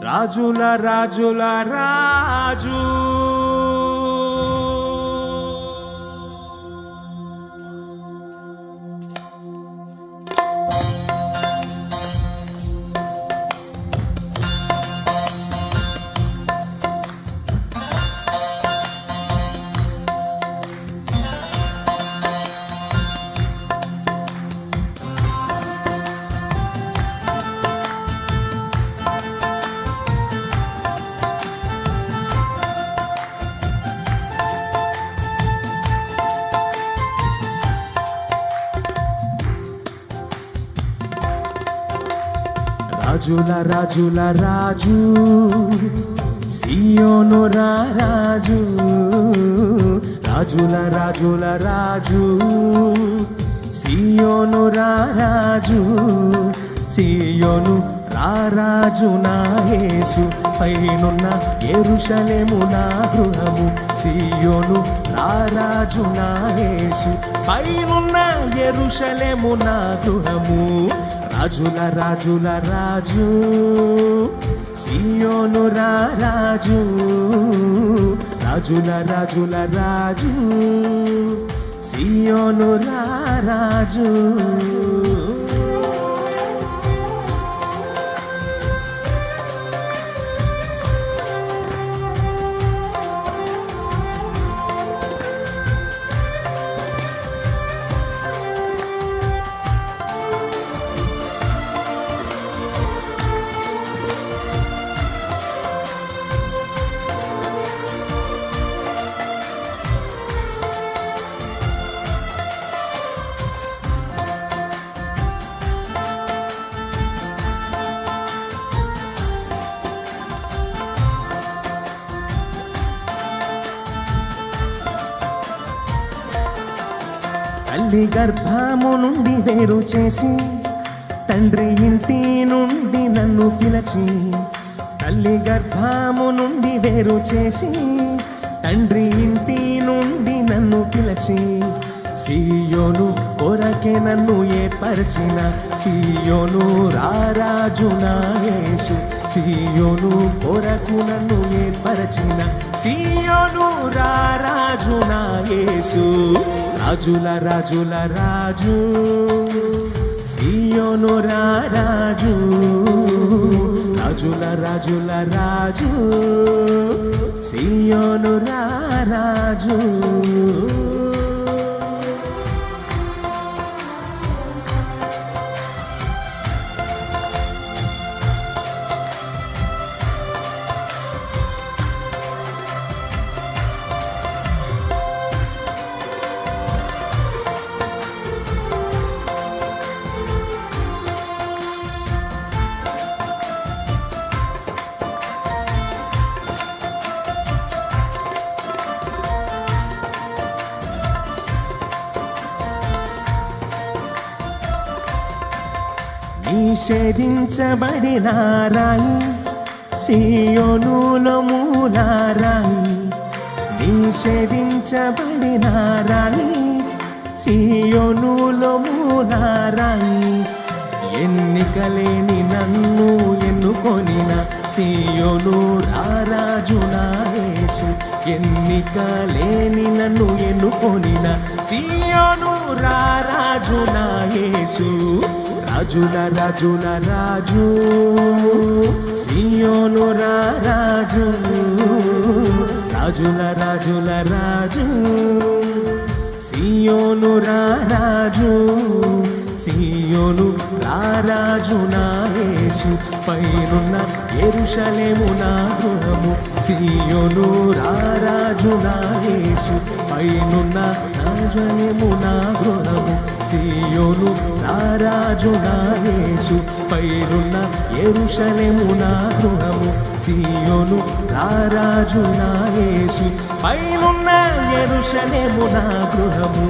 రాజుల రాజుల రాజు రాజుల రాజుల రాజు సియోను రాజు రాజుల రాజుల రాజు సియోను రాజు సియోను రాజు నా యేసు పైనున్న యెరూషలేము నా గృహము సియోను రాజు నా యేసు పైనున్న యెరూషలేము నా గృహము రాజుల రాజుల రాజు సియోను రాజు రాజుల రాజుల రాజు సియోను రాజు తల్లి గర్భము నుండి వేరు చేసి తండ్రి ఇంటి నుండి నన్ను పిలిచి తల్లి గర్భము నుండి వేరు చేసి తండ్రి ఇంటి నుండి నన్ను పిలిచి సియోను కొరకే నన్ను ఏర్పరిచిన సియోను రాజు నా యేసు సియోను కొరకు నన్ను ఏర్పరిచిన సియోను రాజు నా యేసు రాజుల రాజుల రాజు సియోను రాజు రాజుల రాజుల రాజు సియోను రాజు నిషేధించబడిన రాయి సియోనులో మూలారాయి నిషేధించబడిన రాయి సియోనులో మూలారాయి ఎన్నికలేని నన్ను ఎన్నుకొనిన సియోను రాజు నా యేసు ఎన్నికలేని నన్ను ఎన్నుకొనిన సియోను రాజు నా యేసు రాజుల రాజుల రాజు సియోను రాజు రాజుల రాజుల రాజు సియోను రాజు సియోను రాజు నా యేసు పైనున్న యెరూషలేము నా గృహము సియోను రాజు నా యేసు పైనున్న యెరూషలేము నా గృహము సియోను రాజు నా యేసు పైనున్న యెరూషలేము నా గృహము సియోను రాజు నా యేసు పైనున్న యెరూషలేము నా గృహము